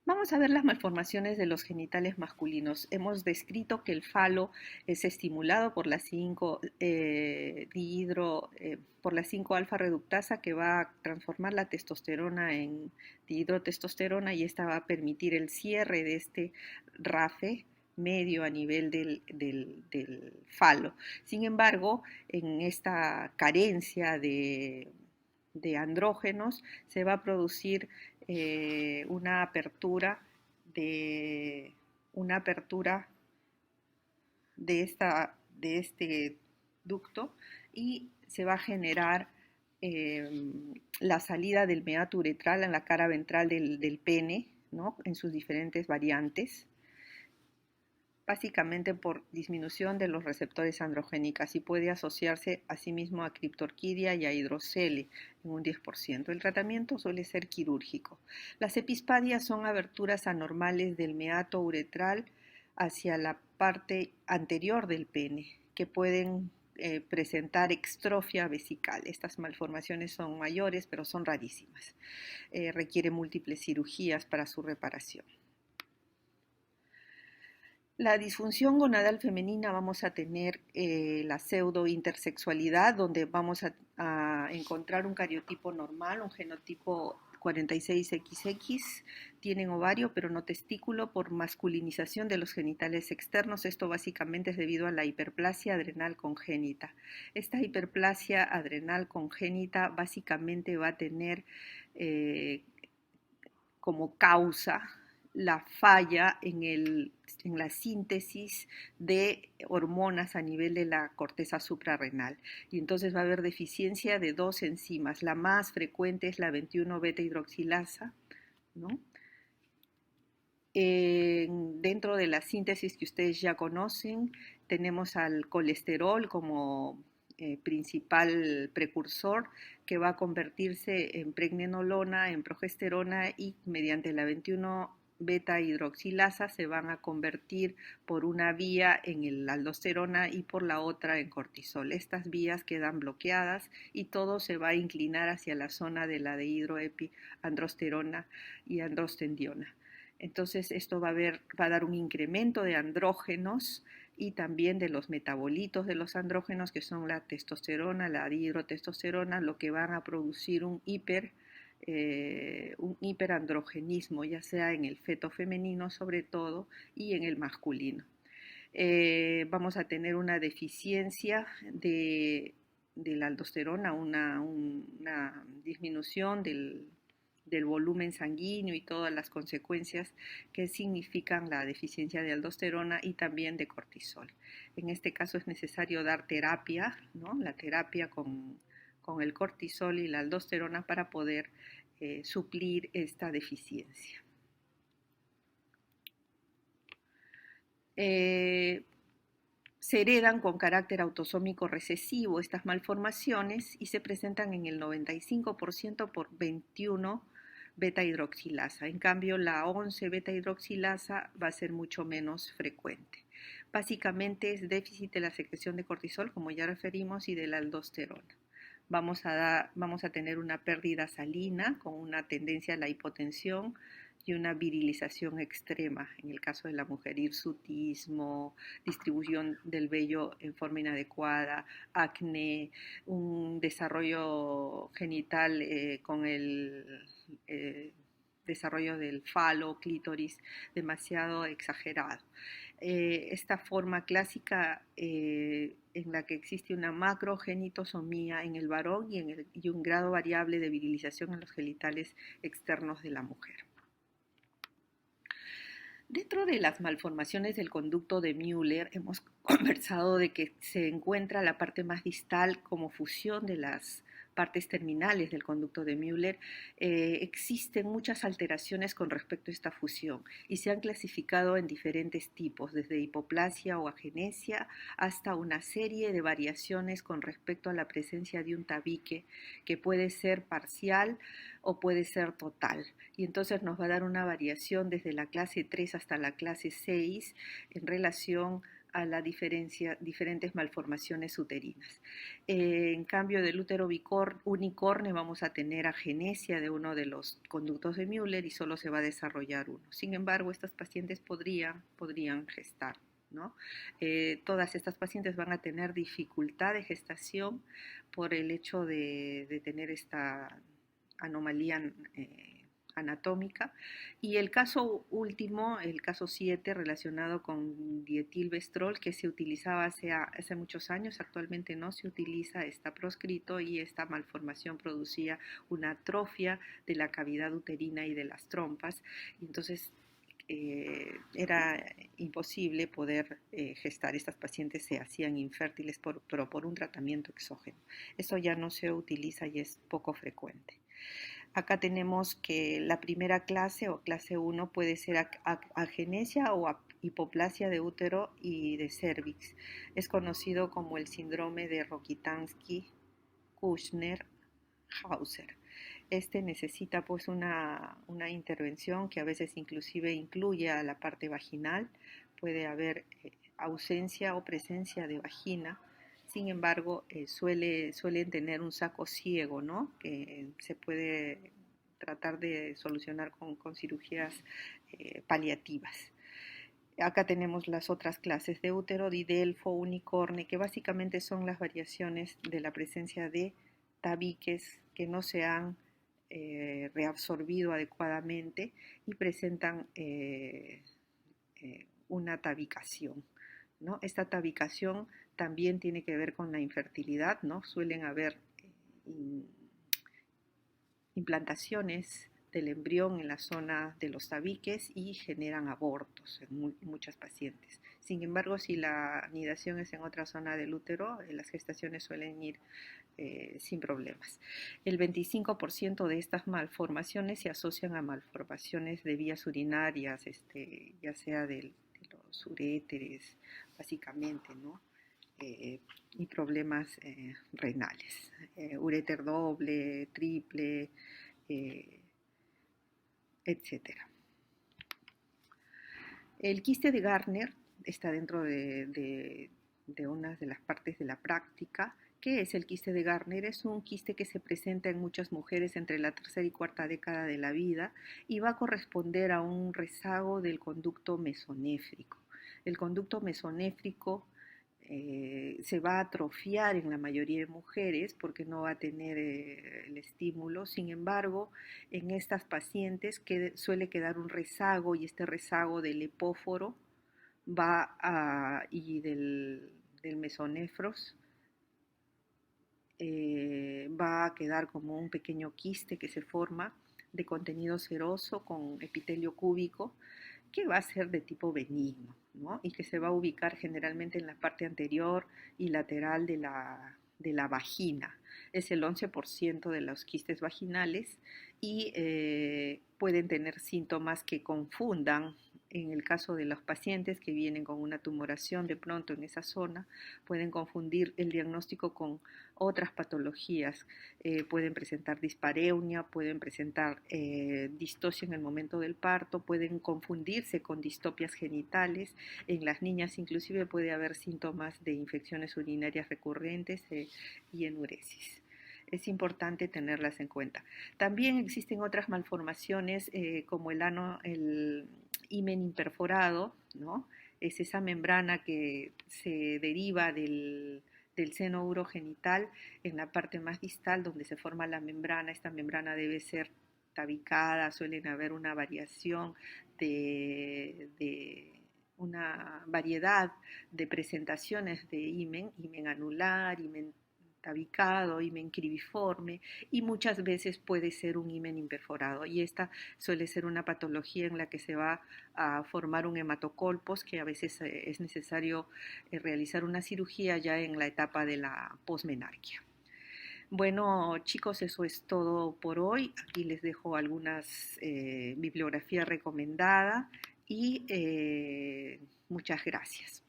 Vamos a ver las malformaciones de los genitales masculinos. Hemos descrito que el falo es estimulado por la 5 por la 5 alfa reductasa, que va a transformar la testosterona en dihidrotestosterona, y esta va a permitir el cierre de este RAFE medio a nivel del falo. Sin embargo, en esta carencia de andrógenos se va a producir una apertura de una apertura de este ducto, y se va a generar la salida del meato uretral en la cara ventral del pene, ¿no? En sus diferentes variantes, básicamente por disminución de los receptores androgénicos, y puede asociarse asimismo a criptorquidia y a hidrocele en un 10%. El tratamiento suele ser quirúrgico. Las epispadias son aberturas anormales del meato uretral hacia la parte anterior del pene, que pueden presentar extrofia vesical. Estas malformaciones son mayores, pero son rarísimas. Requiere múltiples cirugías para su reparación. La disfunción gonadal femenina, vamos a tener la pseudointersexualidad, donde vamos a encontrar un cariotipo normal, un genotipo 46XX, tienen ovario pero no testículo por masculinización de los genitales externos. Esto básicamente es debido a la hiperplasia adrenal congénita. Esta hiperplasia adrenal congénita básicamente va a tener como causa la falla en la síntesis de hormonas a nivel de la corteza suprarrenal. Y entonces va a haber deficiencia de dos enzimas. La más frecuente es la 21 beta hidroxilasa, ¿no? Dentro de la síntesis que ustedes ya conocen, tenemos al colesterol como principal precursor, que va a convertirse en pregnenolona, en progesterona, y mediante la 21 beta hidroxilasa se van a convertir por una vía en el aldosterona y por la otra en cortisol. Estas vías quedan bloqueadas y todo se va a inclinar hacia la zona de la dehidroepiandrosterona y androstendiona. Entonces esto va a dar un incremento de andrógenos y también de los metabolitos de los andrógenos, que son la testosterona, la dihidrotestosterona, lo que van a producir un hiperandrogenismo, ya sea en el feto femenino sobre todo y en el masculino. Vamos a tener una deficiencia de la aldosterona, una disminución del volumen sanguíneo y todas las consecuencias que significan la deficiencia de aldosterona y también de cortisol. En este caso es necesario dar terapia, ¿no? La terapia con el cortisol y la aldosterona para poder suplir esta deficiencia. Se heredan con carácter autosómico recesivo estas malformaciones y se presentan en el 95% por 21 beta hidroxilasa. En cambio, la 11 beta hidroxilasa va a ser mucho menos frecuente. Básicamente es déficit de la secreción de cortisol, como ya referimos, y de la aldosterona. Vamos a tener una pérdida salina con una tendencia a la hipotensión y una virilización extrema, en el caso de la mujer, hirsutismo, distribución del vello en forma inadecuada, acné, un desarrollo genital con el desarrollo del falo, clítoris, demasiado exagerado. Esta forma clásica en la que existe una macrogenitosomía en el varón y un grado variable de virilización en los genitales externos de la mujer. Dentro de las malformaciones del conducto de Müller hemos conversado de que se encuentra la parte más distal como fusión de las partes terminales del conducto de Müller. Existen muchas alteraciones con respecto a esta fusión y se han clasificado en diferentes tipos, desde hipoplasia o agenesia hasta una serie de variaciones con respecto a la presencia de un tabique, que puede ser parcial o puede ser total. Y entonces nos va a dar una variación desde la clase 3 hasta la clase 6 en relación a las diferentes malformaciones uterinas. En cambio del útero unicorne vamos a tener agenesia de uno de los conductos de Müller y solo se va a desarrollar uno. Sin embargo, estas pacientes podrían gestar, ¿no? Todas estas pacientes van a tener dificultad de gestación por el hecho de tener esta anomalía anatómica. Y el caso último, el caso 7, relacionado con dietilvestrol, que se utilizaba hace muchos años, actualmente no se utiliza, está proscrito, y esta malformación producía una atrofia de la cavidad uterina y de las trompas. Y entonces era imposible poder gestar. Estas pacientes se hacían infértiles pero por un tratamiento exógeno. Eso ya no se utiliza y es poco frecuente. Acá tenemos que la primera clase o clase 1 puede ser agenesia o hipoplasia de útero y de cervix. Es conocido como el síndrome de Rokitansky-Kushner-Hauser. Este necesita pues una intervención que a veces inclusive incluye a la parte vaginal. Puede haber ausencia o presencia de vagina. Sin embargo, suelen tener un saco ciego, ¿no? Que se puede tratar de solucionar con cirugías paliativas. Acá tenemos las otras clases de útero, didelfo, unicorne, que básicamente son las variaciones de la presencia de tabiques que no se han reabsorbido adecuadamente y presentan una tabicación, ¿no? Esta tabicación también tiene que ver con la infertilidad, ¿no? Suelen haber implantaciones del embrión en la zona de los tabiques y generan abortos en muchas pacientes. Sin embargo, si la anidación es en otra zona del útero, las gestaciones suelen ir sin problemas. El 25% de estas malformaciones se asocian a malformaciones de vías urinarias, ya sea de los uréteres, básicamente, ¿no? Y problemas renales, uréter doble, triple, etc. El quiste de Gardner está dentro de una de las partes de la práctica. ¿Qué es el quiste de Gardner? Es un quiste que se presenta en muchas mujeres entre la tercera y cuarta década de la vida y va a corresponder a un rezago del conducto mesonéfrico. El conducto mesonéfrico se va a atrofiar en la mayoría de mujeres porque no va a tener el estímulo. Sin embargo, en estas pacientes suele quedar un rezago, y este rezago del epóforo y del mesonefros va a quedar como un pequeño quiste que se forma de contenido seroso con epitelio cúbico, que va a ser de tipo benigno, ¿no? Y que se va a ubicar generalmente en la parte anterior y lateral de la vagina. Es el 11% de los quistes vaginales y pueden tener síntomas que confundan. En el caso de los pacientes que vienen con una tumoración de pronto en esa zona, pueden confundir el diagnóstico con otras patologías. Pueden presentar dispareunia, pueden presentar distocia en el momento del parto, pueden confundirse con distopias genitales. En las niñas inclusive puede haber síntomas de infecciones urinarias recurrentes y enuresis. Es importante tenerlas en cuenta. También existen otras malformaciones como el himen imperforado, ¿no? Es esa membrana que se deriva del seno urogenital en la parte más distal donde se forma la membrana. Esta membrana debe ser tabicada, suelen haber una variación una variedad de presentaciones de himen anular, himen tabicado, himen cribiforme, y muchas veces puede ser un himen imperforado, y esta suele ser una patología en la que se va a formar un hematocolpos, que a veces es necesario realizar una cirugía ya en la etapa de la posmenarquia. Bueno, chicos, eso es todo por hoy. Aquí les dejo algunas bibliografías recomendadas y muchas gracias.